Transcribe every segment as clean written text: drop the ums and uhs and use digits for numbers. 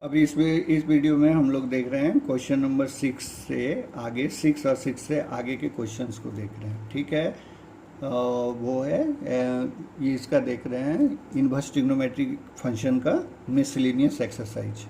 अभी इस वीडियो में हम लोग देख रहे हैं क्वेश्चन नंबर 6 से आगे, 6 और 6 से आगे के क्वेश्चंस को देख रहे हैं। ठीक है, वो है ये इसका देख रहे हैं इनवर्स ट्रिग्नोमेट्रिक फंक्शन का मिसलिनियस एक्सरसाइज।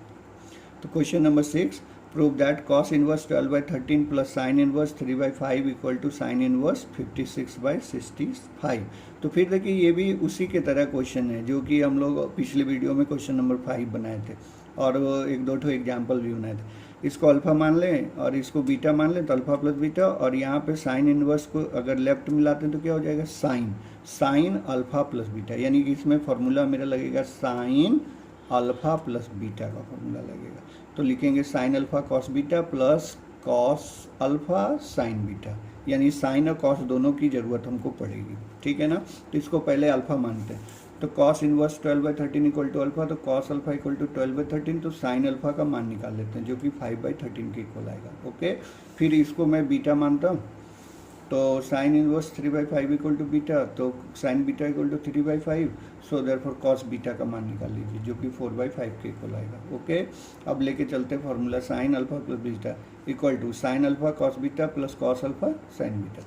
तो question number 6, prove that cos inverse 12/13 plus sine inverse 3/5 equal to sine inverse 56/65। तो फिर देखिए ये भी उसी के तरह क्वेश्चन है जो कि हम लोग पिछले वीडियो में क्वेश्चन नंबर 5 बनाए थे और एक दो ठो एग्जाम्पल भी बनाए थे। इसको अल्फ़ा मान लें और इसको बीटा मान लें तो अल्फ़ा प्लस बीटा, और यहाँ पे साइन इनवर्स को अगर लेफ्ट मिलाते हैं तो क्या हो जाएगा, साइन अल्फ़ा प्लस बीटा, यानी कि इसमें फॉर्मूला मेरा लगेगा साइन अल्फ़ा प्लस बीटा का फॉर्मूला लगेगा। तो लिखेंगे sign alpha cos beta plus cos alpha sine beta, यानी साइन और कॉस दोनों की ज़रूरत हमको पड़ेगी। ठीक है ना, तो इसको पहले अल्फ़ा मानते हैं। तो cos inverse 12/13 equal to alpha, तो कॉस अल्फ़ा इक्वल टू 12/13, तो साइन अल्फ़ा का मान निकाल लेते हैं जो कि 5/13 के इक्वल आएगा। ओके, फिर इसको मैं बीटा मानता हूँ, तो sine inverse 3/5 equal to beta, तो sine beta equal to 3/5, so therefore cos beta का मान निकाल लीजिए जो कि 4/5 के इक्वल आएगा। ओके, अब लेके चलते हैं formula sine alpha plus beta equal to sine alpha cos beta plus cos alpha sine beta.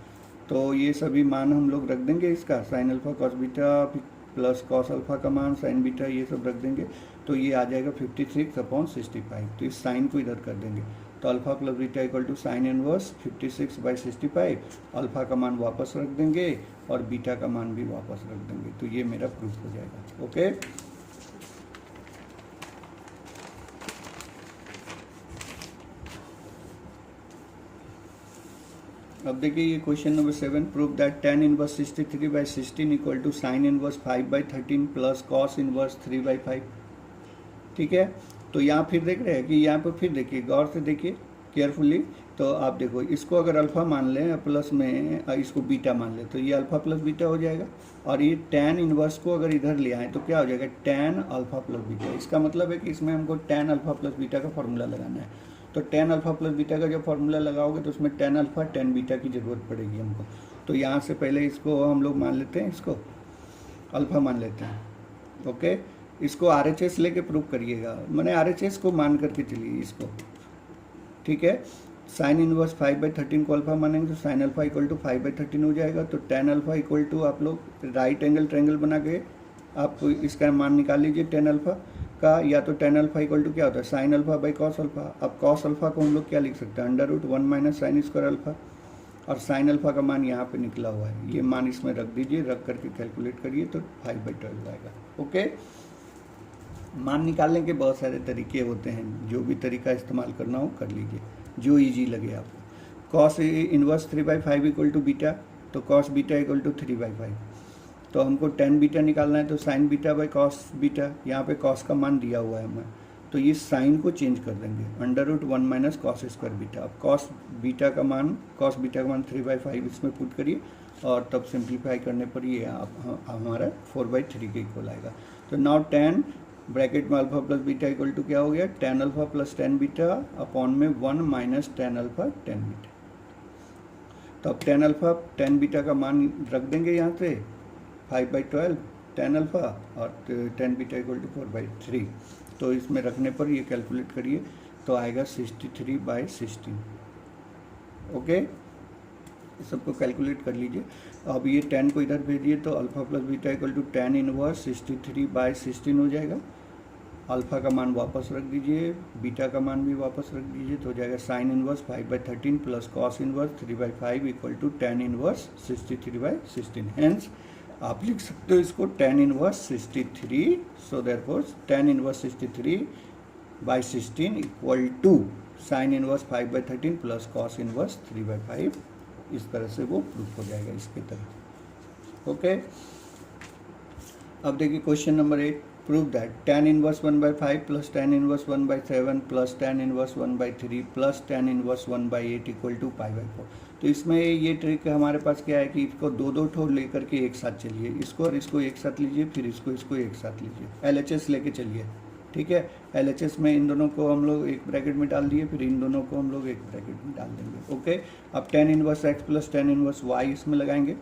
तो ये सभी मान हम लोग रख देंगे, इसका sine alpha cos beta plus cos alpha का मान साइन बीटा ये सब रख देंगे, तो ये आ जाएगा 56/65। तो इस साइन को इधर कर देंगे, तो alpha plus beta equal to sine inverse 56/65, alpha का मान वापस रख देंगे और बीटा का मान भी वापस रख देंगे, तो ये मेरा प्रूफ हो जाएगा। ओके, अब देखिए ये question number 7, prove that tan inverse 63/16 equal to sine inverse 5/13 plus cos inverse 3/5। ठीक है, तो यहाँ फिर देख रहे हैं कि यहाँ पर फिर देखिए, गौर से देखिए केयरफुली, तो आप देखो इसको अगर अल्फ़ा मान लें प्लस में इसको बीटा मान लें तो ये अल्फ़ा प्लस बीटा हो जाएगा, और ये tan इनवर्स को अगर इधर ले आए तो क्या हो जाएगा, tan अल्फ़ा प्लस बीटा। इसका मतलब है कि इसमें हमको tan अल्फ़ा प्लस बीटा का फॉर्मूला लगाना है। तो tan अल्फ़ा प्लस बीटा का जब फॉर्मूला लगाओगे तो उसमें tan अल्फ़ा tan बीटा की ज़रूरत पड़ेगी हमको। तो यहाँ से पहले इसको हम लोग मान लेते हैं, इसको अल्फ़ा मान लेते हैं। ओके, इसको RHS लेके प्रूव करिएगा, मैंने RHS को मान करके चलिए इसको। ठीक है, साइन इनवर्स 5/13 को अल्फ़ा मानेंगे तो साइन अल्फ़ा इक्वल टू 5/13 हो जाएगा। तो tan अल्फ़ा इक्वल टू, आप लोग राइट एंगल ट्रायंगल बना के आप इसका मान निकाल लीजिए tan अल्फ़ा का, या तो tan अल्फ़ा इक्वल टू क्या होता है, sine alpha by cos alpha. अब कॉस अल्फ़ा को हम लोग क्या लिख सकते हैं, √1 माइनस साइन स्क्वायर अल्फ़ा, और साइन अल्फ़ा का मान यहाँ पे निकला हुआ है, ये मान इसमें रख दीजिए, रख करके कैलकुलेट करिए तो 5/12 आएगा। ओके, मान निकालने के बहुत सारे तरीके होते हैं, जो भी तरीका इस्तेमाल करना हो कर लीजिए, जो इजी लगे आपको। Cos inverse 3/5 equal to beta, तो कॉस बीटा इक्वल टू 3/5। तो हमको tan बीटा निकालना है, तो sine beta by cos beta, यहाँ पे कॉस का मान दिया हुआ है हमें, तो ये साइन को चेंज कर देंगे, √1 माइनस कॉस स्क्वायर बीटा। अब कॉस बीटा का मान 3/5 इसमें पुट करिए, और तब सिंप्लीफाई करने पर ये हमारा 4/3 के इक्वल आएगा। तो नाउ tan ब्रैकेट में alpha plus beta equal to क्या हो गया, tan alpha plus tan beta upon में 1 minus tan alpha tan beta. तो अब tan अल्फ़ा tan बीटा का मान रख देंगे यहाँ से 5/12 tan अल्फ़ा, और tan बीटा इक्वल टू 4/3। तो इसमें रखने पर ये कैलकुलेट करिए तो आएगा 63/16। ओके, सबको कैलकुलेट कर लीजिए। अब ये tan को इधर भेजिए तो alpha plus beta equal to tan inverse 63/16 हो जाएगा। अल्फ़ा का मान वापस रख दीजिए, बीटा का मान भी वापस रख दीजिए, तो हो जाएगा sine inverse 5/13 plus cos inverse 3/5 equal to tan inverse 63/16। Hence आप लिख सकते हो इसको tan inverse 63, so therefore tan inverse 63/16 equal to sine inverse 5/13 plus cos inverse 3/5। इस तरह से वो प्रूफ हो जाएगा इसके तरह। ओके, अब देखिए question number 8, prove that tan inverse 1/5 plus tan inverse 1/7 plus tan inverse 1/3 plus tan inverse 1/8 equal to π/4। तो इसमें ये ट्रिक हमारे पास क्या है कि इसको दो ठो लेकर के एक साथ चलिए, इसको और इसको एक साथ लीजिए, फिर इसको एक साथ लीजिए, LHS लेके चलिए। ठीक है, LHS में इन दोनों को हम लोग एक ब्रैकेट में डाल दिए, फिर इन दोनों को हम लोग एक ब्रैकेट में डाल देंगे। ओके, अब tan inverse x plus tan inverse y इसमें लगाएंगे,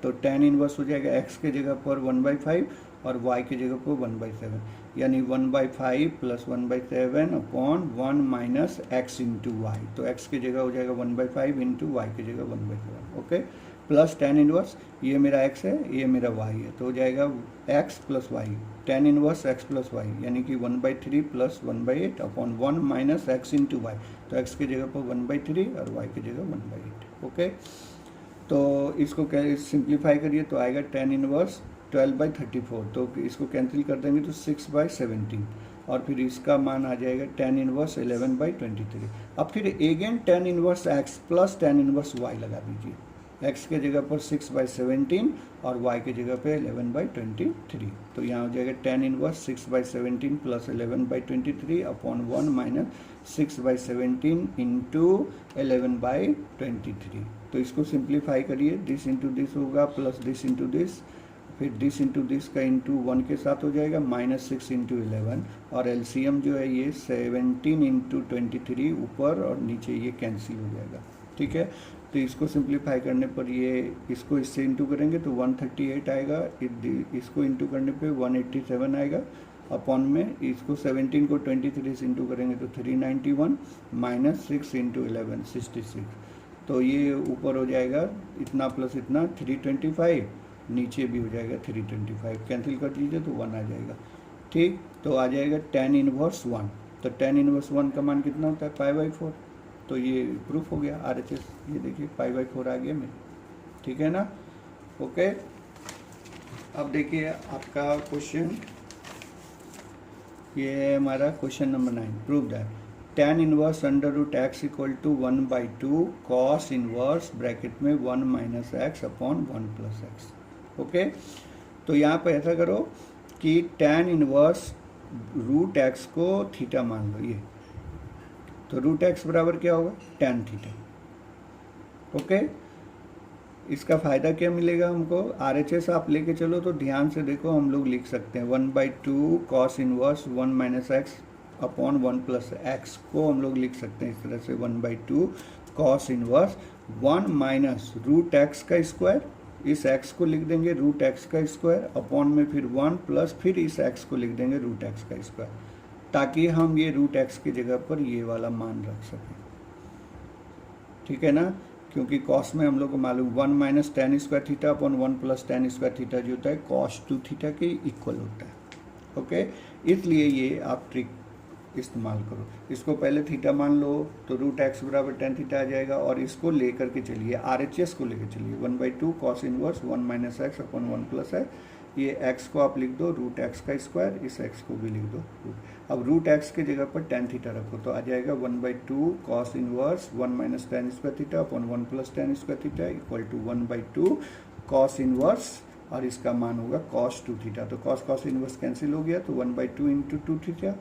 तो tan इनवर्स हो जाएगा x के जगह पर 1/5 और y की जगह पर 1/7, यानी 1/5 plus 1/7 upon 1 minus x into y. तो x की जगह हो जाएगा 1/5 इंटू वाई की जगह 1/7, ओके। प्लस tan इनवर्स, ये मेरा x है, ये मेरा y है, तो हो जाएगा x plus y, tan inverse x plus y, यानी कि 1/3 plus 1/8 upon 1 minus x into y. तो x की जगह पर 1/3 और y की जगह 1/8, ओके। तो इसको सिंप्लीफाई करिए तो आएगा tan इनवर्स 12/34, तो इसको कैंसिल कर देंगे तो 6/17, और फिर इसका मान आ जाएगा tan इनवर्स 11/23। अब फिर again tan inverse x plus tan inverse y लगा दीजिए, x के जगह पर 6/17 और y के जगह पे 11/23। तो यहाँ हो जाएगा tan inverse 6/17 plus 11/23 upon 1 minus 6/17 into 11/23। तो इसको सिंप्लीफाई करिए, दिस इंटू दिस होगा प्लस दिस इंटू दिस, फिर दिस इंटू दिस का इंटू 1 के साथ हो जाएगा -6 इंटू 11, और एलसीएम जो है ये 17 इंटू 23 ऊपर और नीचे ये कैंसिल हो जाएगा, ठीक है। तो इसको सिंप्लीफाई करने पर ये इसको इससे इंटू करेंगे तो 138 आएगा, इसको इंटू करने पे 187 आएगा, अपॉन में इसको 17 को 23 से इंटू करेंगे तो 391 माइनस 6 इंटू 11 66। तो ये ऊपर हो जाएगा इतना प्लस इतना 325, नीचे भी हो जाएगा 325, कैंसिल कर दीजिए तो 1 आ जाएगा, ठीक। तो आ जाएगा tan इनवर्स 1, तो tan इनवर्स 1 का मान कितना होता है π/4, तो ये प्रूफ हो गया RHS, ये देखिए π/4 आ गया मेरे, ठीक है ना, ओके। अब देखिए आपका क्वेश्चन, ये है हमारा question number 9, prove that tan inverse under root x equal to 1/2 cos inverse bracket में 1 minus x upon 1 plus x, okay. तो यहाँ पर ऐसा करो कि tan इनवर्स रूट एक्स को थीटा मान लो, ये तो रूट एक्स बराबर क्या होगा tan थीटा, ओके। इसका फ़ायदा क्या मिलेगा हमको, RHS आप लेके चलो तो ध्यान से देखो, हम लोग लिख सकते हैं 1/2 cos inverse 1 minus x upon 1 plus x को हम लोग लिख सकते हैं इस तरह से 1/2 cos inverse 1 minus root x का स्क्वायर, इस x को लिख देंगे रूट एक्स का स्क्वायर अपॉन में फिर 1 प्लस फिर इस x को लिख देंगे रूट एक्स का स्क्वायर, ताकि हम ये रूट एक्स की जगह पर ये वाला मान रख सकें, ठीक है ना। क्योंकि कॉस में हम लोग को मालूम 1 minus tan square theta upon 1 plus tan square theta जो होता है cos 2 थीटा के इक्वल होता है, ओके। इसलिए ये आप ट्रिक इस्तेमाल करो, इसको पहले थीटा मान लो तो रूट एक्स बराबर tan थीटा आ जाएगा, और इसको लेकर के चलिए RHS को लेकर चलिए 1/2 cos inverse 1 minus x upon 1 plus है, ये x को आप लिख दो रूट एक्स का स्क्वायर, इस x को भी लिख दो, अब रूट एक्स की जगह पर tan थीटा रखो तो आ जाएगा 1/2 cos inverse 1 minus tan square theta upon 1 plus tan square theta equal to 1/2 cos inverse, और इसका मान होगा cos 2 थीटा। तो cos इनवर्स कैंसिल हो गया, तो 1/2 इंटू 2 थीटा,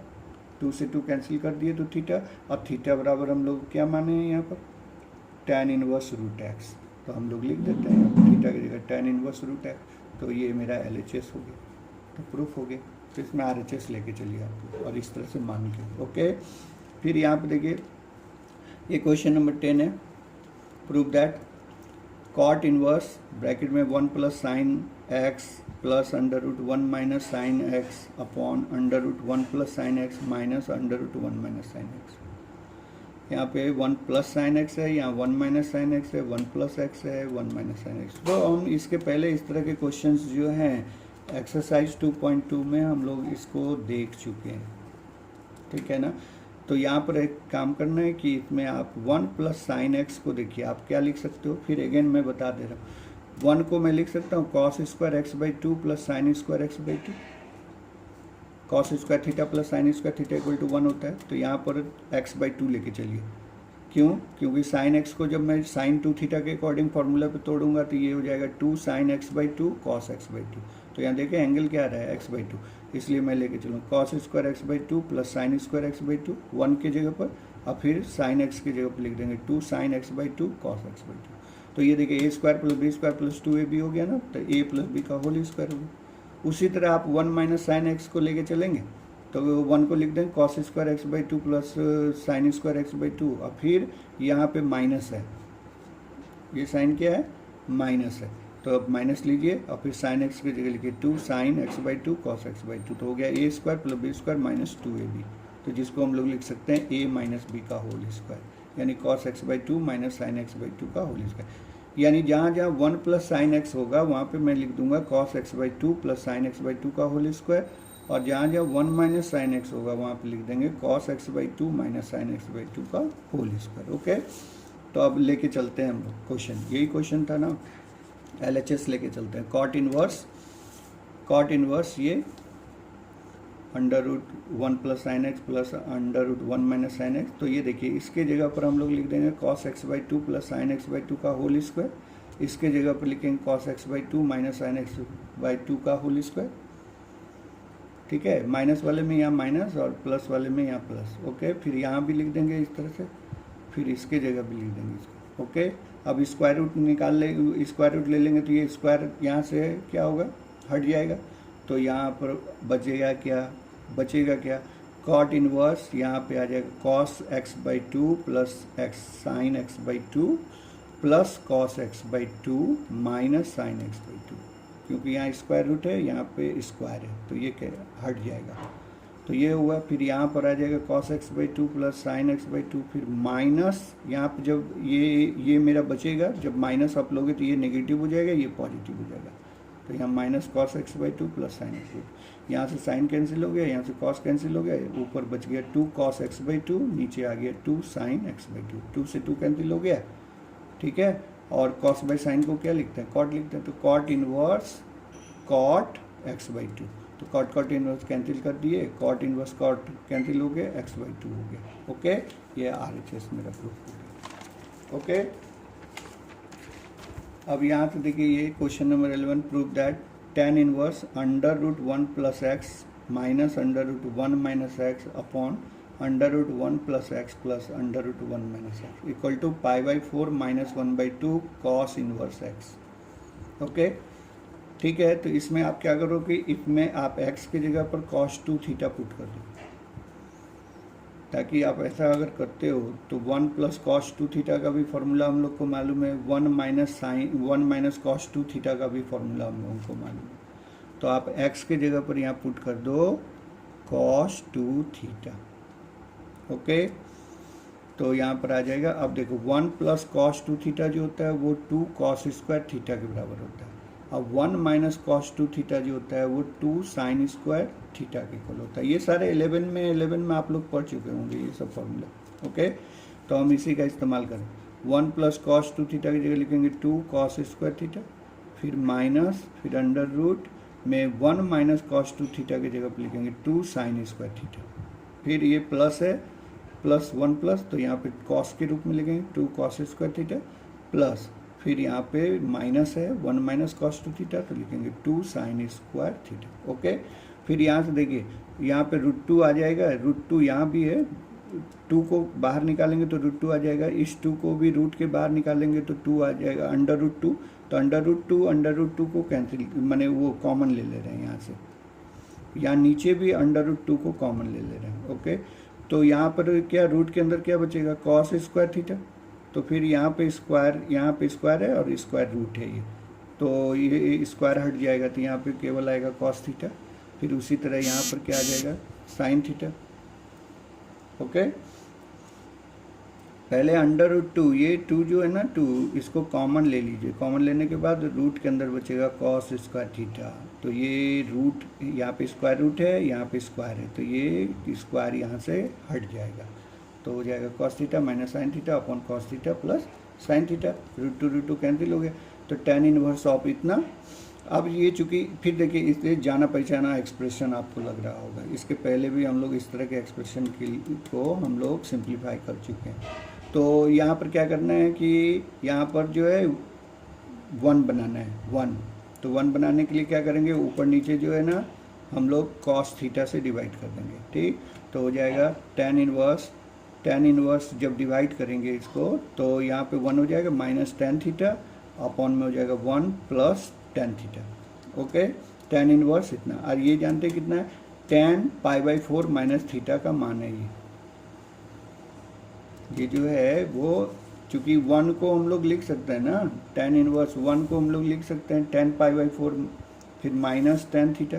2 से 2 कैंसिल कर दिए तो थीटा, और थीटा बराबर हम लोग क्या माने हैं यहाँ पर tan इनवर्स रूट एक्स, तो हम लोग लिख देते हैं थीटा की जगह tan इनवर्स रूट एक्स, तो ये मेरा LHS हो गया, तो प्रूफ हो गया। तो इसमें RHS लेके चलिए आप और इस तरह से मान के, ओके। फिर यहाँ पे देखिए ये क्वेश्चन नंबर 10 है, prove that cot inverse bracket में 1 plus sine x plus under root 1 minus sine x upon under root 1 plus sine x minus under root 1 minus sine x, यहाँ पे 1 प्लस साइन एक्स है, यहाँ 1 minus sine x है, 1 plus x है, 1 minus sine x. तो हम इसके पहले इस तरह के क्वेश्चंस जो हैं एक्सरसाइज 2.2 में हम लोग इसको देख चुके हैं, ठीक है ना। तो यहाँ पर एक काम करना है कि इसमें आप 1 प्लस साइन एक्स को देखिए आप क्या लिख सकते हो, फिर अगेन मैं बता दे रहा हूँ। 1 को मैं लिख सकता हूँ cos square x/2 plus sine square x/2, cos square theta plus sine square theta equal to 1 होता है, तो यहाँ पर x/2 लेके चलिए, क्यों, क्योंकि साइन एक्स को जब मैं साइन 2 थीटा के अकॉर्डिंग फार्मूला पे तोड़ूंगा तो ये हो जाएगा 2 साइन x/2 कॉस x/2। तो यहाँ देखिए एंगल क्या आ रहा है x/2, इसलिए मैं लेके चलूँ cos square x/2 plus sine square x/2 1 की जगह पर, और फिर साइन एक्स की जगह पर लिख देंगे 2 साइन x/2 कॉस x/2। तो ये देखिए a square plus b square plus 2ab हो गया ना, तो a प्लस b का होल स्क्वायर हो गया। उसी तरह आप 1 माइनस साइन एक्स को लेके चलेंगे तो 1 को लिख देंगे cos square x/2 plus sine square x/2, और फिर यहाँ पे माइनस है, ये साइन क्या है माइनस है, तो अब माइनस लीजिए और फिर साइन एक्स की जगह लिखिए 2 sine x by 2 cos x by 2, तो हो गया a square plus b square minus 2ab, तो जिसको हम लोग लिख सकते हैं a माइनस बी का होल स्क्वायर, यानी cos x by 2 minus sine x by 2 का होल स्क्वायर। यानी जहाँ जहाँ 1 प्लस साइन एक्स होगा वहाँ पे मैं लिख दूंगा cos x by 2 plus sine x by 2 का होल स्क्वायर, और जहाँ जहाँ 1 माइनस साइन एक्स होगा वहाँ पे लिख देंगे cos x by 2 minus sine x by 2 का होल स्क्वायर। ओके, तो अब लेके चलते हैं हम लोग क्वेश्चन, यही क्वेश्चन था ना, LHS लेके चलते हैं। कॉट इनवर्स ये under root 1 plus sine x plus under root 1 minus sine x, तो ये देखिए इसके जगह पर हम लोग लिख देंगे cos x by 2 plus sine x by 2 का होल स्क्वायर, इसके जगह पर लिखेंगे cos x by 2 minus sine x by 2 का होल स्क्वायर। ठीक है, माइनस वाले में यहाँ माइनस और प्लस वाले में यहाँ प्लस। ओके, फिर यहाँ भी लिख देंगे इस तरह से, फिर इसके जगह भी लिख देंगे इसको। ओके, अब स्क्वायर रूट निकाल ले, स्क्वायर रूट ले लेंगे तो ये स्क्वायर यहाँ से क्या होगा, हट जाएगा, तो यहाँ पर बचेगा क्या कॉट इनवर्स, यहाँ पे आ जाएगा cos x by 2 plus x sign x by 2 plus cos x by 2 minus sine x by 2, क्योंकि यहाँ स्क्वायर रूट है, यहाँ पे स्क्वायर है, तो ये क्या हट जाएगा, तो ये हुआ। फिर यहाँ पर आ जाएगा cos x by 2 plus sine x by 2, फिर माइनस यहाँ पर जब ये मेरा बचेगा, जब माइनस आप लोगे तो ये नेगेटिव हो जाएगा, ये पॉजिटिव हो जाएगा, तो यहाँ minus cos x by 2 plus sine x by 2, यहाँ से साइन कैंसिल हो गया, यहाँ से cos कैंसिल हो गया, ऊपर बच गया 2 cos x बाई 2, नीचे आ गया 2 साइन एक्स बाई 2, 2 से 2 कैंसिल हो गया। ठीक है, और cos बाई साइन को क्या लिखते हैं, कॉट लिखते हैं, तो cot inverse cot x by 2, तो कॉट इनवर्स कैंसिल कर दिए, कॉट इनवर्स कॉट कैंसिल हो गया, x बाई 2 हो गया। ओके, ये RHS मेरा प्रूफ हो गया। ओके, अब यहाँ से देखिए ये question number 11, prove that tan inverse under root 1 plus x minus under root 1 minus x upon under root 1 plus x plus under root 1 minus x equal to pi by 4 minus 1 by 2 cos inverse x. Okay, ठीक है, तो इसमें आप क्या करोगे, इसमें आप x की जगह पर cos 2 थीटा पुट कर दो, ताकि आप ऐसा अगर करते हो तो 1 प्लस cos 2 थीटा का भी फॉर्मूला हम लोग को मालूम है, 1 माइनस cos 2 थीटा का भी फॉर्मूला हम लोगों को मालूम है, तो आप x के जगह पर यहाँ पुट कर दो cos 2 थीटा। ओके, तो यहाँ पर आ जाएगा, अब देखो 1 प्लस cos 2 थीटा जो होता है वो 2 cos स्क्वायर थीटा के बराबर होता है, अब 1 माइनस cos 2 थीटा जो होता है वो 2 साइन स्क्वायर थीटा के इक्वल होता है। ये सारे 11 में आप लोग पढ़ चुके होंगे ये सब फॉर्मूला। ओके, तो हम इसी का इस्तेमाल करें, 1 प्लस cos 2 थीटा की जगह लिखेंगे 2 cos स्क्वायर थीटा, फिर माइनस, फिर अंडर रूट में 1 माइनस cos 2 थीटा की जगह पर लिखेंगे 2 साइन स्क्वायर थीटा, फिर ये प्लस है, प्लस 1 प्लस, तो यहाँ पे cos के रूप में लिखेंगे 2 cos स्क्वायर थीटा, प्लस फिर यहाँ पे माइनस है 1 माइनस cos 2 थीटा, तो लिखेंगे 2 साइन स्क्वायर थीटा। ओके, फिर यहाँ से देखिए यहाँ पे √2 आ जाएगा, √2 यहाँ भी है, 2 को बाहर निकालेंगे तो √2 आ जाएगा, इस 2 को भी रूट के बाहर निकालेंगे तो 2 आ जाएगा, अंडर रूट 2, तो अंडर रूट 2 को कैंसिल माने वो कॉमन ले ले रहे हैं यहाँ से, यहाँ नीचे भी अंडर रूट 2 को कॉमन ले ले रहे हैं। ओके, तो यहाँ पर क्या रूट के अंदर क्या बचेगा, cos स्क्वायर थीटा, तो फिर यहाँ पे स्क्वायर है और स्क्वायर रूट है ये, तो ये स्क्वायर हट जाएगा, तो यहाँ पे केवल आएगा cos थीटा, फिर उसी तरह यहाँ पर क्या आ जाएगा साइन थीटा। ओके, पहले अंडर रूट 2, ये 2 जो है ना 2, इसको कॉमन ले लीजिए, कॉमन लेने के बाद रूट के अंदर बचेगा cos स्क्वायर थीटा, तो ये रूट यहाँ पे स्क्वायर रूट है, यहाँ पे स्क्वायर है, तो ये स्क्वायर यहाँ से हट जाएगा, तो हो जाएगा cos theta minus sine theta upon cos theta plus sine theta, √2 cancel हो गया, तो tan इनवर्स ऑफ इतना। अब ये चूँकि फिर देखिए इसलिए जाना पहचाना एक्सप्रेशन आपको लग रहा होगा, इसके पहले भी हम लोग इस तरह के एक्सप्रेशन को हम लोग सिंप्लीफाई कर चुके हैं। तो यहाँ पर क्या करना है कि यहाँ पर जो है 1 बनाना है, 1, तो 1 बनाने के लिए क्या करेंगे, ऊपर नीचे जो है ना हम लोग cos थीटा से डिवाइड कर देंगे। ठीक, तो हो जाएगा tan इनवर्स जब डिवाइड करेंगे इसको तो यहाँ पे 1 हो जाएगा माइनस tan थीटा अपॉन में हो जाएगा 1 plus tan theta. Okay, tan inverse इतना, और ये जानते हैं कितना है, tan π/4 माइनस थीटा का मान है, ये जो है वो क्योंकि 1 को हम लोग लिख सकते हैं ना, tan इनवर्स 1 को हम लोग लिख सकते हैं tan π/4, फिर माइनस tan थीटा,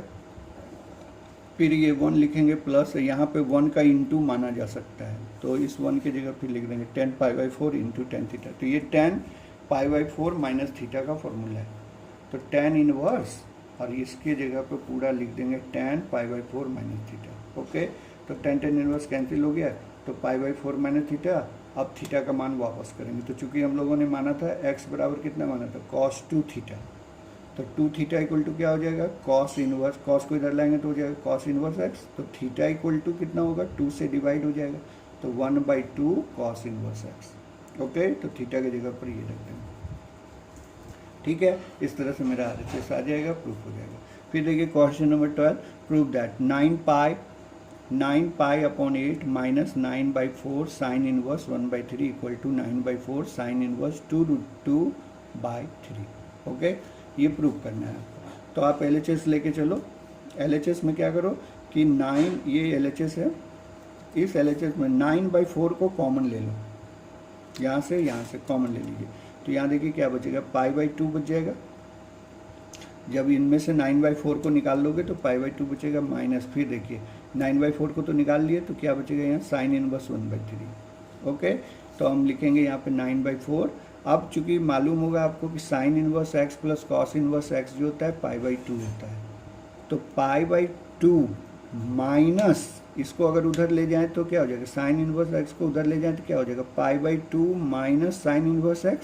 फिर ये 1 लिखेंगे प्लस, यहाँ पे 1 का इंटू माना जा सकता है, तो इस 1 की जगह फिर लिख देंगे tan π/4 इंटू tan थीटा। तो ये tan π/4 माइनस थीटा का फॉर्मूला है। तो tan इनवर्स और इसके जगह पे पूरा लिख देंगे tan π/4 माइनस थीटा। ओके, तो tan इनवर्स कैंसिल हो गया, तो π/4 माइनस थीटा। अब थीटा का मान वापस करेंगे, तो चूंकि हम लोगों ने माना था x बराबर कितना माना था, cos 2 थीटा, तो 2 थीटा इक्वल टू क्या हो जाएगा, cos इनवर्स, cos को इधर लाएंगे तो हो जाएगा cos इनवर्स x, तो थीटा इक्वल टू कितना होगा, 2 से डिवाइड हो जाएगा, तो 1/2 cos इनवर्स x। ओके, तो थीटा की जगह पर ये रख देंगे। ठीक है, इस तरह से मेरा RHS आ जाएगा, प्रूफ हो जाएगा। फिर देखिए question number 12, prove that 9π/8 minus 9/4 sine inverse 1/3 equal to 9/4 sine inverse 2√2/3। Okay, ये प्रूव करना है आपको। तो आप LHS लेके चलो। LHS में क्या करो कि 9, ये LHS है, इस LHS में 9/4 को कॉमन ले लो, यहाँ से कॉमन ले लीजिए, तो यहाँ देखिए क्या बचेगा, π/2 बच जाएगा। जब इनमें से 9/4 को निकाल लोगे तो π/2 बचेगा, माइनस, फिर देखिए 9/4 को तो निकाल लिए, तो क्या बचेगा यहाँ, साइन इनवर्स 1/3। ओके, तो हम लिखेंगे यहाँ पे 9/4। अब चूंकि मालूम होगा आपको कि sine inverse x plus cos inverse x जो होता है π/2 होता है, तो π/2 माइनस, इसको अगर उधर ले जाएं तो क्या हो जाएगा, साइन इनवर्स x को उधर ले जाएं तो क्या हो जाएगा, π/2 माइनस साइन इनवर्स x,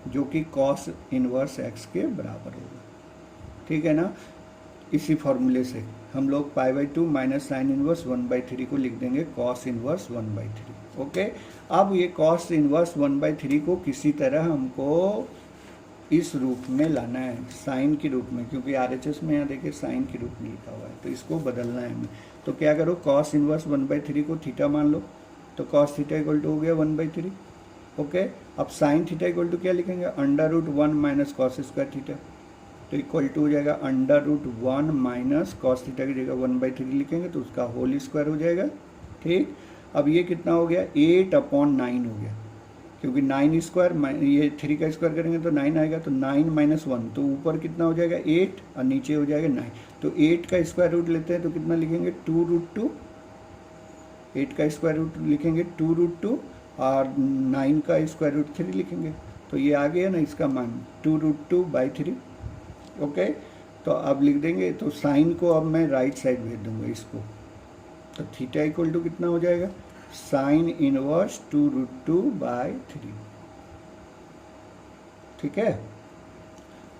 जो कि कॉस इनवर्स x के बराबर होगा। ठीक है ना, इसी फॉर्मूले से हम लोग π/2 माइनस साइन इनवर्स 1/3 को लिख देंगे कॉस इनवर्स 1/3। ओके, अब ये कॉस इनवर्स 1/3 को किसी तरह हमको इस रूप में लाना है, साइन के रूप में, क्योंकि RHS में यहाँ देखिए साइन के रूप में लिखा हुआ है, तो इसको बदलना है हमें। तो क्या करो, कॉस इनवर्स 1/3 को थीटा मान लो, तो कॉस थीटा इक्वल टू हो गया 1/3। ओके, अब साइन थीटा इक्वल टू क्या लिखेंगे, √1 माइनस कॉस स्क्वायर थीटा, तो इक्वल टू हो जाएगा √1 माइनस कॉस थीटा की जगह 1/3 लिखेंगे तो उसका होल स्क्वायर हो जाएगा। ठीक, अब ये कितना हो गया, 8/9 हो गया, क्योंकि 9 स्क्वायर, ये 3 का स्क्वायर करेंगे तो 9 आएगा, तो 9 माइनस 1, तो ऊपर कितना हो जाएगा 8 और नीचे हो जाएगा 9, तो 8 का स्क्वायर रूट लेते हैं तो कितना लिखेंगे 2√2, 8 का स्क्वायर रूट लिखेंगे 2√2 और 9 का स्क्वायर रूट 3 लिखेंगे, तो ये आ गया ना इसका मान 2√2/3। ओके, तो अब लिख देंगे, तो साइन को अब मैं राइट साइड भेज दूंगा इसको, तो थीटा इक्वल टू कितना हो जाएगा, साइन इनवर्स 2√2/3। ठीक है,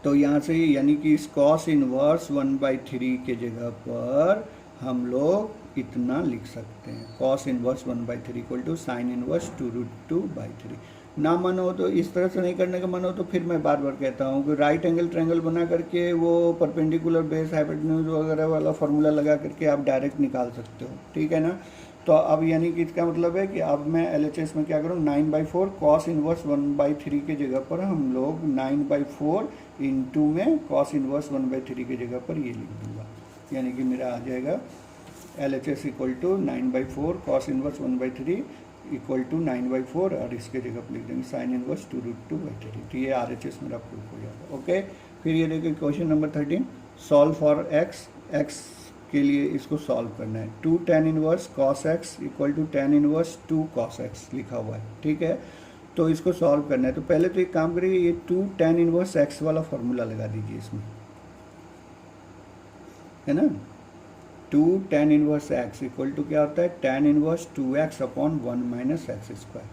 तो यहाँ से यानी कि इस कॉस इनवर्स 1/3 के जगह पर हम लोग इतना लिख सकते हैं, cos inverse 1/3 equal to sine inverse 2√2/3। ना मन हो तो इस तरह से नहीं करने का मन हो तो फिर मैं बार बार कहता हूँ कि राइट एंगल ट्रायंगल बना करके वो परपेंडिकुलर बेस हाइपोटेन्यूज वगैरह वाला फॉर्मूला लगा करके आप डायरेक्ट निकाल सकते हो। ठीक है ना, तो अब यानी कि इसका मतलब है कि अब मैं LHS में क्या करूँ, 9/4 कॉस इनवर्स 1/3 के जगह पर हम लोग 9/4 इंटू में कॉस इनवर्स 1/3 के जगह पर ये लिख दूंगा, यानी कि मेरा आ जाएगा LHS equal to 9/4 cos inverse 1/3 equal to 9/4 और इसके जगह पर लिख देंगे साइन इनवर्स 2√2/3। तो ये RHS मेरा प्रूफ हो जाएगा। ओके, फिर ये देखिए question number 13, solve for x के लिए इसको सॉल्व करना है। 2 tan inverse cos x equal to tan inverse 2 cos x लिखा हुआ है। ठीक है, तो इसको सॉल्व करना है, तो पहले तो एक काम करिए, ये 2 tan इनवर्स x वाला फॉर्मूला लगा दीजिए इसमें, है ना। 2 tan inverse x equal to क्या होता है, tan inverse 2x/1 minus x square.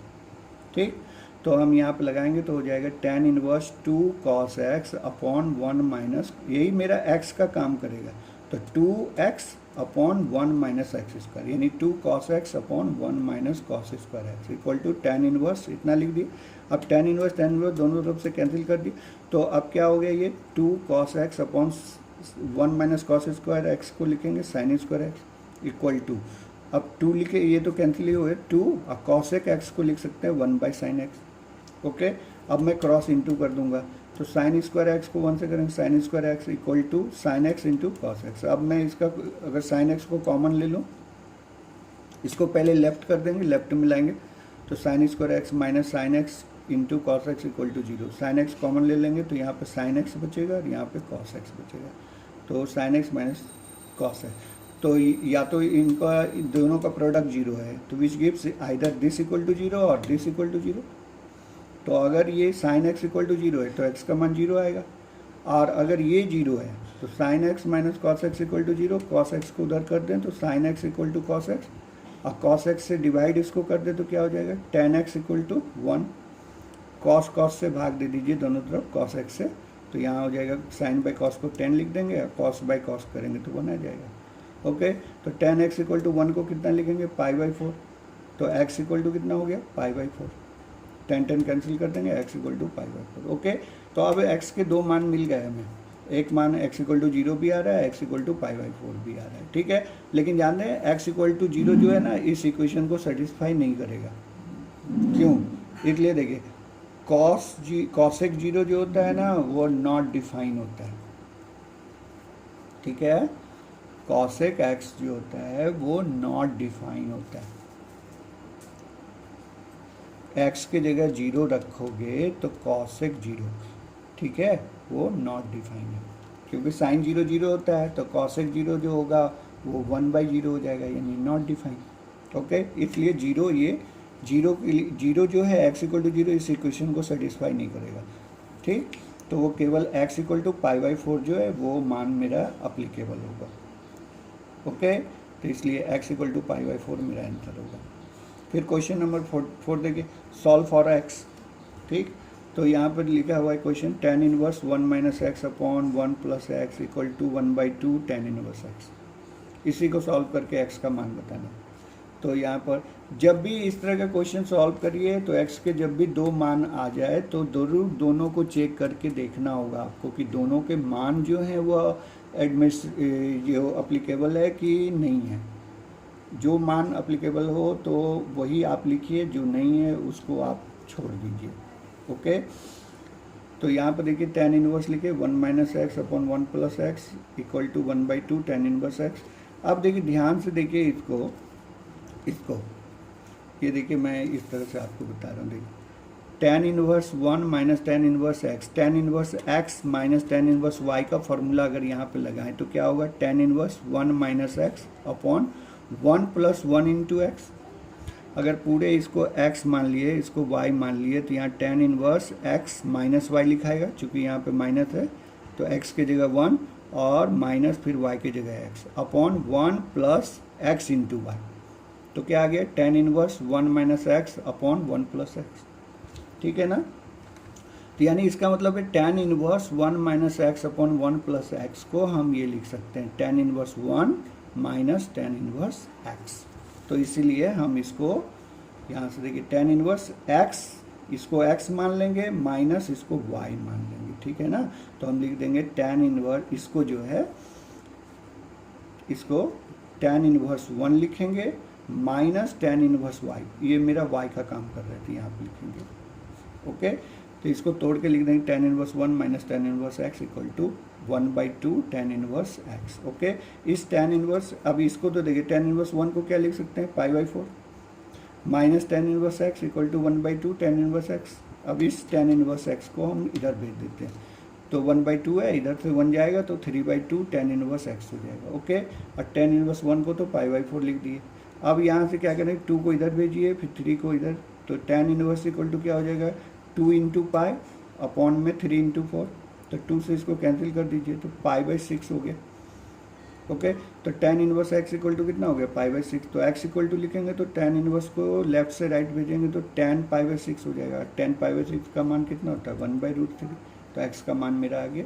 ठीक, तो हम यहाँ पे लगाएंगे तो हो जाएगा tan inverse 2 cos x/1 minus, यही मेरा x का काम करेगा, तो 2x/1 माइनस एक्स स्क्वायर, यानी 2 cos x/1 minus cos square x equal to tan inverse, इतना लिख दिए। अब tan इनवर्स दोनों तरफ से कैंसिल कर दी, तो अब क्या हो गया, ये 2 cos x/1 minus cos square x को लिखेंगे sine square x equal to, अब 2 लिखे, ये तो कैंसिल ही हो गया 2, और cosec x को लिख सकते हैं 1/sin x। ओके, अब मैं क्रॉस इंटू कर दूंगा, तो साइन स्क्वायर एक्स को 1 से करेंगे, sine square x equal to sine x into cos x. अब मैं इसका अगर साइन एक्स को कॉमन ले लूँ, इसको पहले लेफ्ट कर देंगे, लेफ्ट में लाएंगे, तो sine square x minus sine x into cos x equal to 0। Sine x common ले लेंगे तो यहाँ पे साइन एक्स बचेगा और यहाँ पे कॉस एक्स बचेगा, तो sine x minus cos x. तो या तो इनका दोनों का प्रोडक्ट 0 है, तो which gives either this equal to 0 और दिस इक्वल टू 0। तो अगर ये साइन एक्स इक्वल टू 0 है तो एक्स का मान 0 आएगा, और अगर ये 0 है तो sine x minus cos x equal to 0। Cos x को उधर कर दें तो sine x equal to cos x, और कॉस एक्स से डिवाइड इसको कर दें तो क्या हो जाएगा, tan x equal to 1। Cos cos से भाग दे दीजिए दोनों तरफ कॉस एक्स से, तो यहाँ हो जाएगा साइन बाई कॉस को 10 लिख देंगे, और कॉस बाई कॉस करेंगे तो 1 आ जाएगा। ओके, तो टेन एक्स इक्वल टू 1 को कितना लिखेंगे, पाई बाई 4। तो एक्स इक्वल टू कितना हो गया, पाई बाई 4। 10 कैंसिल कर देंगे, x equal to pi by 4। ओके, तो अब एक्स के दो मान मिल गए हमें, एक मान एक्स इक्वल टू 0 भी आ रहा है, x equal to pi by 4 भी आ रहा है, ठीक है। लेकिन ध्यान दें एक्स इक्वल टू 0 जो है ना, इस इक्वेशन को सेटिस्फाई नहीं करेगा। क्यों, इसलिए देखिए कॉसेक 0 जो होता है ना वो नॉट डिफाइन होता है, ठीक है। कॉसेक एक्स जो होता है वो नॉट डिफाइन होता है। एक्स के जगह 0 रखोगे तो कॉसेक 0, ठीक है, वो नॉट डिफाइन है, क्योंकि साइन 0 0 होता है, तो कॉसेक 0 जो होगा वो 1/0 हो जाएगा, यानी नॉट डिफाइन। ओके, इसलिए 0 ये 0 जो है एक्स इक्वल टू 0 इस इक्वेशन को सेटिस्फाई नहीं करेगा, ठीक। तो वो केवल x equal to pi by 4 जो है वो मान मेरा अप्लीकेबल होगा। ओके, तो इसलिए x equal to pi by 4 मेरा आंसर होगा। फिर क्वेश्चन नंबर 4 देखिए, सॉल्व फॉर एक्स, ठीक। तो यहाँ पर लिखा हुआ है question tan inverse 1 minus x upon 1 plus x equal to 1/2 tan inverse x. इसी को सॉल्व करके एक्स का मान बताना। तो यहाँ पर जब भी इस तरह का क्वेश्चन सॉल्व करिए तो एक्स के जब भी दो मान आ जाए तो जरूर दोनों को चेक करके देखना होगा आपको कि दोनों के मान जो हैं वो जो अप्लीकेबल है कि नहीं है। जो मान अप्लीकेबल हो तो वही आप लिखिए, जो नहीं है उसको आप छोड़ दीजिए। ओके, तो यहाँ पर देखिए tan इनवर्स लिखे 1 minus x upon 1 plus x equal to 1/2 tan inverse x. अब देखिए ध्यान से देखिए इसको ये देखिए मैं इस तरह से आपको बता रहा हूँ। देखिए tan inverse 1 minus tan inverse x, tan inverse x minus tan inverse y का फॉर्मूला अगर यहाँ पे लगाएं तो क्या होगा, tan inverse 1 minus x upon 1 plus 1 into x. अगर पूरे इसको x मान लिए, इसको y मान लिए, तो यहाँ tan inverse x minus y लिखाएगा, चूँकि यहाँ पे माइनस है तो x के जगह 1 और माइनस फिर y के जगह x upon 1 plus x into y. तो क्या आ गया, tan inverse 1 minus x upon 1 plus x, ठीक है ना। तो यानी इसका मतलब है tan inverse 1 minus x upon 1 plus x को हम ये लिख सकते हैं tan inverse 1 minus tan inverse x. तो इसीलिए हम इसको यहाँ से देखिए tan इनवर्स x, इसको x मान लेंगे माइनस इसको y मान लेंगे, ठीक है ना। तो हम लिख देंगे tan इनवर्स, इसको जो है इसको tan इनवर्स 1 लिखेंगे माइनस tan इनवर्स y। ये मेरा y का काम कर रहे थे, यहाँ पे लिखेंगे। ओके, तो इसको तोड़ के लिख देंगे tan inverse 1 minus tan inverse x equal to 1/2 tan inverse x। Okay, इस tan इनवर्स, अब इसको तो देखिए tan इनवर्स 1 को क्या लिख सकते हैं, pi by 4 minus tan inverse x equal to 1/2 tan inverse x। अब इस tan इनवर्स x को हम इधर भेज देते हैं, तो 1/2 है, इधर से 1 जाएगा तो 3/2 tan इनवर्स x हो जाएगा। ओके, और tan इनवर्स 1 को तो पाई बाई 4 लिख दिए। अब यहाँ से क्या करें, 2 को इधर भेजिए फिर 3 को इधर, तो tan इनवर्स इक्वल टू क्या हो जाएगा, 2 इंटू पाई अपॉन में 3 इंटू 4, तो 2 से इसको कैंसिल कर दीजिए तो पाई बाई 6 हो गया। ओके, तो tan inverse x equal to कितना हो गया, पाई बाई 6। तो x इक्वल टू लिखेंगे तो tan इनवर्स को लेफ्ट से राइट भेजेंगे तो tan पाई बाई 6 हो जाएगा। tan पाई बाई 6 का मान कितना होता है, 1/√3। तो x का मान मेरा आ गया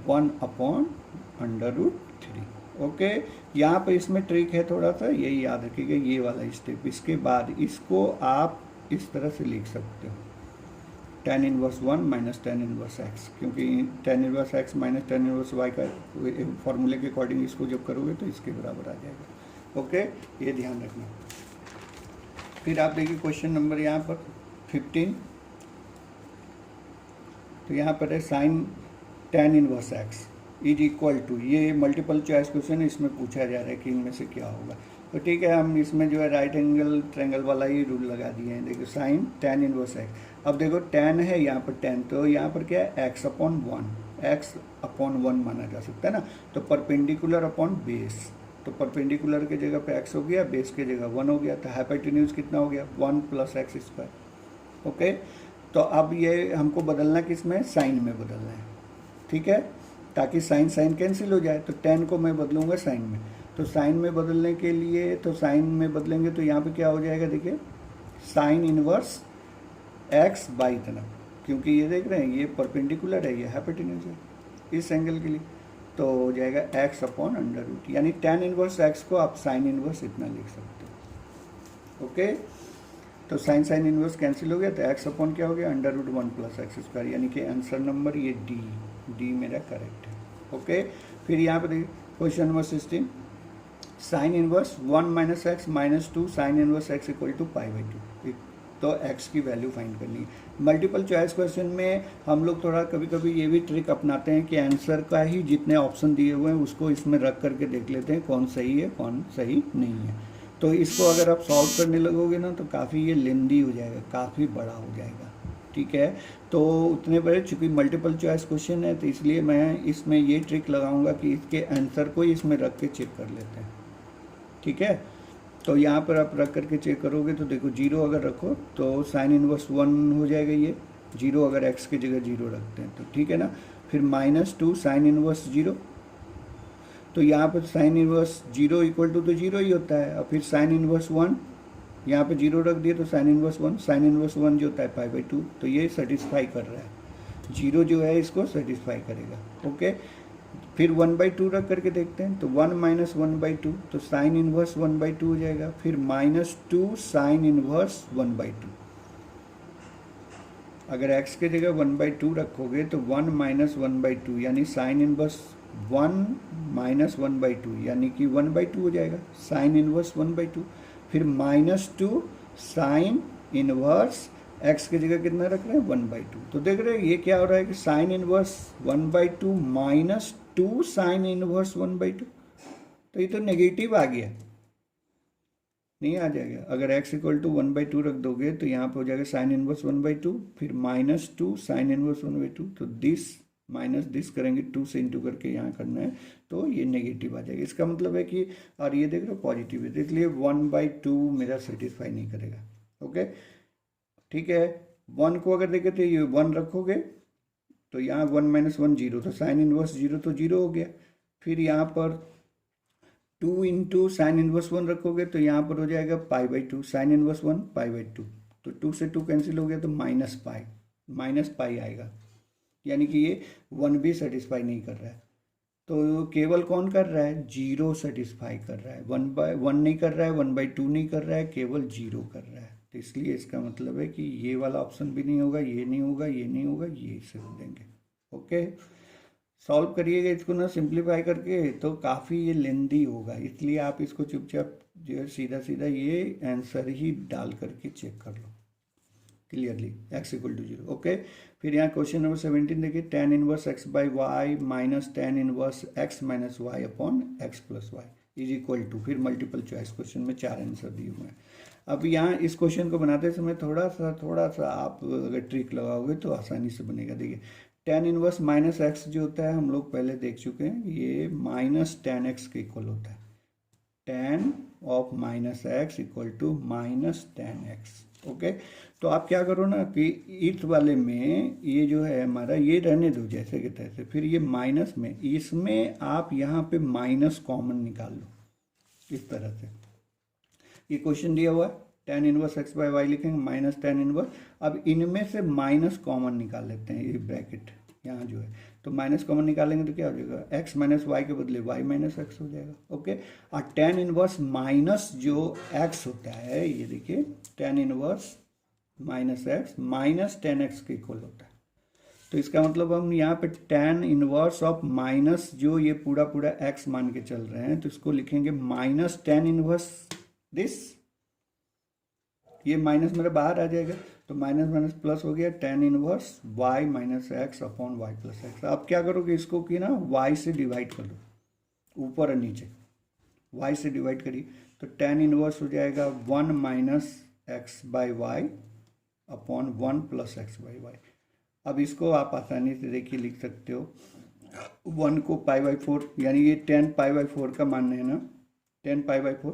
1/√3। ओके, यहाँ पर इसमें ट्रिक है थोड़ा सा, यही याद रखिएगा ये वाला स्टेप। इसके बाद इसको आप इस तरह से लिख सकते हो, tan inverse 1 minus tan inverse x, क्योंकि tan inverse x minus tan inverse y का फॉर्मूले के अकॉर्डिंग इसको जब करोगे तो इसके बराबर आ जाएगा। ओके, ये ध्यान रखना। फिर आप देखिए क्वेश्चन नंबर यहाँ पर 15, तो यहाँ पर है sine tan inverse x is equal to, ये मल्टीपल चॉइस क्वेश्चन है, इसमें पूछा जा रहा है कि इनमें से क्या होगा। तो ठीक है, हम इसमें जो है राइट एंगल ट्रायंगल वाला ही रूल लगा दिए हैं। देखो साइन tan इनवर्स एक्स, अब देखो tan है यहाँ पर tan, तो यहाँ पर क्या है x upon one, x upon one माना जा सकता है ना। तो परपेंडिकुलर अपॉन बेस, तो परपेंडिकुलर के जगह पे x हो गया, बेस के जगह 1 हो गया, तो हाइपोटेन्यूज कितना हो गया 1 प्लस एक्स स्क्वायर। ओके, तो अब ये हमको बदलना किस में, साइन में बदलना है, ठीक है, ताकि साइन साइन कैंसिल हो जाए। तो tan को मैं बदलूंगा साइन में, तो साइन में बदलने के लिए तो साइन में बदलेंगे तो यहाँ पे क्या हो जाएगा, देखिए साइन इनवर्स x बाई इतना, क्योंकि ये देख रहे हैं ये परपेंडिकुलर है, ये हाइपोटेन्यूज है इस एंगल के लिए, तो हो जाएगा x अपॉन अंडर रूट, यानी tan इनवर्स x को आप साइन इनवर्स इतना लिख सकते हो। ओके, तो साइन साइन इनवर्स कैंसिल हो गया, तो x अपॉन क्या हो गया under root 1 plus x square, यानी कि आंसर नंबर ये डी मेरा करेक्ट है। ओके, फिर यहाँ पर देखिए question number 16, sine inverse 1 minus x minus 2 sine inverse x equal to pi by 2, तो x की वैल्यू फाइंड करनी है। मल्टीपल चॉइस क्वेश्चन में हम लोग थोड़ा कभी कभी ये भी ट्रिक अपनाते हैं कि आंसर का ही जितने ऑप्शन दिए हुए हैं उसको इसमें रख करके देख लेते हैं कौन सही है कौन सही नहीं है। तो इसको अगर आप सॉल्व करने लगोगे ना तो काफ़ी ये लेंदी हो जाएगा, काफ़ी बड़ा हो जाएगा, ठीक है। तो उतने बड़े, चूँकि मल्टीपल चॉइस क्वेश्चन है तो इसलिए मैं इसमें ये ट्रिक लगाऊंगा कि इसके आंसर को ही इसमें रख के चेक कर लेते हैं, ठीक है। तो यहाँ पर आप रख करके चेक करोगे तो देखो 0 अगर रखो तो साइन इनवर्स 1 हो जाएगा, ये 0 अगर x की जगह 0 रखते हैं तो, ठीक है ना। फिर -2 साइन इनवर्स 0, तो यहाँ पर साइन इनवर्स 0 इक्वल टू तो 0 ही होता है। और फिर साइन इनवर्स 1, यहाँ पे 0 रख दिए तो साइन इनवर्स 1, साइन इनवर्स 1 जो होता है पाई बाई 2, तो ये सेटिस्फाई कर रहा है, 0 जो है इसको सेटिस्फाई करेगा। ओके, फिर 1/2 रख करके देखते हैं, तो 1 माइनस 1/2, तो साइन इनवर्स 1/2 हो जाएगा। फिर -2 साइन इनवर्स 1/2, अगर x के जगह 1/2 रखोगे तो 1 माइनस 1/2 यानी साइन इनवर्स 1 माइनस 1/2 यानी कि 1/2 हो जाएगा, साइन इनवर्स 1/2। फिर -2 साइन इनवर्स x की जगह कितना रख रहे हैं 1/2, तो देख रहे हैं ये क्या हो रहा है कि sine inverse 1/2 minus 2 sine inverse 1/2, तो ये तो नेगेटिव आ गया, नहीं आ जाएगा। अगर x इक्वल टू 1/2 रख दोगे तो यहाँ पे हो जाएगा साइन इनवर्स 1/2, फिर -2 साइन इनवर्स 1/2, तो दिस माइनस दिस करेंगे 2 से इंटू करके यहाँ करना है, तो ये नेगेटिव आ जाएगा। इसका मतलब है कि, और ये देख रहे हो पॉजिटिव है, तो इसलिए 1/2 मेरा सेटिस्फाई नहीं करेगा। ओके, ठीक है, 1 को अगर देखे तो ये 1 रखोगे तो यहाँ 1 माइनस 1 0, तो साइन इनवर्स 0 तो 0 हो गया। फिर यहाँ पर 2 इंटू साइन इनवर्स 1 रखोगे तो यहाँ पर हो जाएगा पाई by 2, sine inverse 1 pi by 2, तो 2 से 2 कैंसिल हो गया तो माइनस पाई आएगा, यानी कि ये 1 भी सेटिस्फाई नहीं कर रहा है। तो केवल कौन कर रहा है, 0 सेटिस्फाई कर रहा है, 1/1 नहीं कर रहा है, 1/2 नहीं कर रहा है, केवल 0 कर रहा है। तो इसलिए इसका मतलब है कि ये वाला ऑप्शन भी नहीं होगा, ये नहीं होगा, ये नहीं होगा, ये से देंगे। ओके, सॉल्व करिएगा इसको ना सिंप्लीफाई करके, तो काफ़ी ये लेंदी होगा, इसलिए आप इसको चुपचाप जो है सीधा सीधा ये आंसर ही डाल करके चेक कर लो clearly, x equal to 0। Okay, फिर यहाँ क्वेश्चन नंबर 17 देखिए, tan inverse x by y minus tan inverse x minus y upon x plus y is equal to, फिर मल्टीपल चॉइस क्वेश्चन में 4 आंसर दिए हुए हैं। अब यहाँ इस क्वेश्चन को बनाते समय थोड़ा सा आप अगर ट्रिक लगाओगे तो आसानी से बनेगा। देखिए tan इनवर्स माइनस एक्स जो होता है हम लोग पहले देख चुके हैं, ये माइनस tan x के इक्वल होता है, tan of minus x equal to minus tan x। Okay, तो आप क्या करो ना कि इस वाले में ये जो है हमारा ये रहने दो जैसे कि तैसे, फिर ये माइनस में इसमें आप यहाँ पे माइनस कॉमन निकाल लो इस तरह से। ये क्वेश्चन दिया हुआ है, tan inverse x by y लिखेंगे माइनस tan इनवर्स, अब इनमें से माइनस कॉमन निकाल लेते हैं, ये ब्रैकेट यहाँ जो है, तो माइनस कॉमन निकालेंगे तो क्या हो जाएगा, x माइनस वाई के बदले y माइनस एक्स हो जाएगा। ओके, और tan इनवर्स माइनस जो x होता है, ये देखिए tan inverse minus x minus tan x के इक्वल होता है, तो इसका मतलब हम यहाँ पे tan इनवर्स ऑफ माइनस जो ये पूरा पूरा x मान के चल रहे हैं, तो इसको लिखेंगे माइनस tan इनवर्स दिस, ये माइनस मेरा बाहर आ जाएगा, तो माइनस माइनस प्लस हो गया, tan inverse y minus x upon y plus x. आप क्या करोगे इसको कि ना y से डिवाइड कर दो, ऊपर और नीचे y से डिवाइड करिए, तो टेन इनवर्स हो जाएगा 1 minus x by y upon 1 plus x by y. अब इसको आप आसानी से देखिए लिख सकते हो, 1 को पाई बाई 4 यानी ये 10 पाई बाई 4 का मान है ना, 10 पाई बाई 4,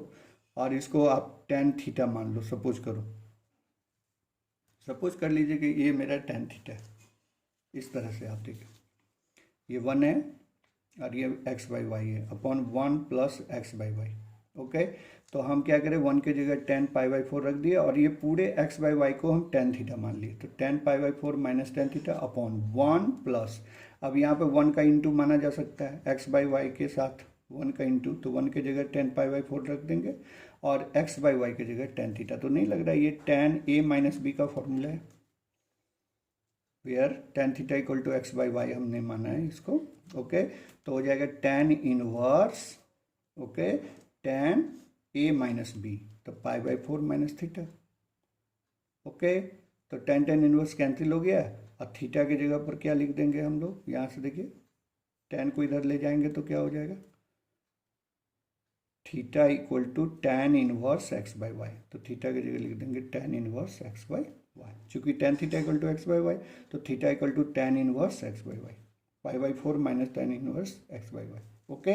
और इसको आप tan थीटा मान लो, सपोज कर लीजिए कि ये मेरा tan थीटा है। इस तरह से आप देखिए ये 1 है और ये एक्स बाई वाई है upon 1 plus x by y. Okay, तो हम क्या करें, 1 की जगह 10 पाई बाई 4 रख दिए और ये पूरे एक्स बाई वाई को हम tan थीटा मान लिए। तो 10 पाई by 4 minus tan theta upon 1 plus, अब यहाँ पे 1 का इंटू माना जा सकता है एक्स बाई वाई के साथ, 1 का इंटू, तो 1 की जगह 10 पाई बाई 4 रख देंगे और एक्स बाई वाई की जगह tan थीटा। तो नहीं लग रहा है ये tan a माइनस बी का फॉर्मूला है, where tan theta equal to x by y हमने माना है इसको। ओके, तो हो जाएगा tan inverse, okay, tan a minus b, तो pi by 4 minus theta. Okay, तो tan इनवर्स कैंसिल हो गया और थीटा की जगह पर क्या लिख देंगे हम लोग, यहाँ से देखिए tan को इधर ले जाएंगे तो क्या हो जाएगा, theta equal to tan inverse x by y. तो थीटा की जगह लिख देंगे tan inverse x by y, चूंकि tan theta equal to x by y, तो theta equal to tan inverse x by y, pi by 4 minus tan inverse x by y. Okay,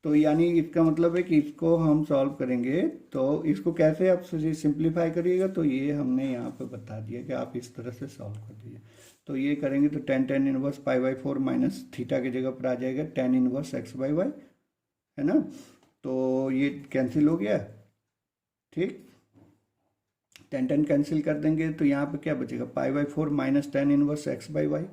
तो यानी इसका मतलब है कि इसको हम सॉल्व करेंगे, तो इसको कैसे आप सिंप्लीफाई करिएगा, तो ये हमने यहाँ पे बता दिया कि आप इस तरह से सॉल्व कर दीजिए। तो ये करेंगे तो tan inverse pi by 4 minus theta की जगह पर आ जाएगा tan inverse x by y, है ना। तो ये कैंसिल हो गया, ठीक, tan कैंसिल कर देंगे तो यहाँ पे क्या बचेगा, pi by 4 minus tan inverse x by y,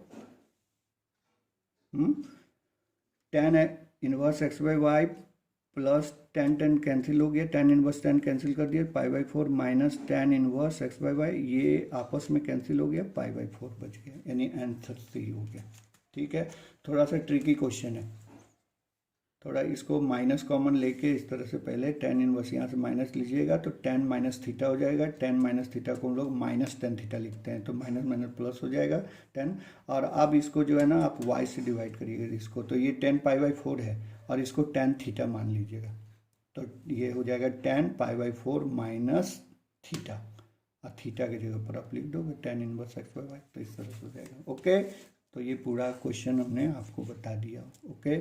tan inverse x by y plus tan cancel हो गया, tan इनवर्स tan कैंसिल कर दिया, pi by 4 minus tan inverse x by y, ये आपस में कैंसिल हो गया, पाई बाई 4 बच गया, यानी आंसर सही हो गया। ठीक है, थोड़ा सा ट्रिकी क्वेश्चन है, थोड़ा इसको माइनस कॉमन लेके इस तरह से पहले tan इनवर्स यहाँ से माइनस लीजिएगा तो tan माइनस थीटा हो जाएगा, tan माइनस थीटा को हम लोग माइनस tan थीटा लिखते हैं, तो माइनस माइनस प्लस हो जाएगा tan, और अब इसको जो है ना आप y से डिवाइड करिएगा इसको, तो ये 10 पाई बाई 4 है और इसको tan थीटा मान लीजिएगा, तो ये हो जाएगा tan pi by 4 minus theta, और थीटा की जगह पर आप लिख दोगे tan inverse x by y, तो इस तरह से हो जाएगा। ओके, तो ये पूरा क्वेश्चन हमने आपको बता दिया। ओके।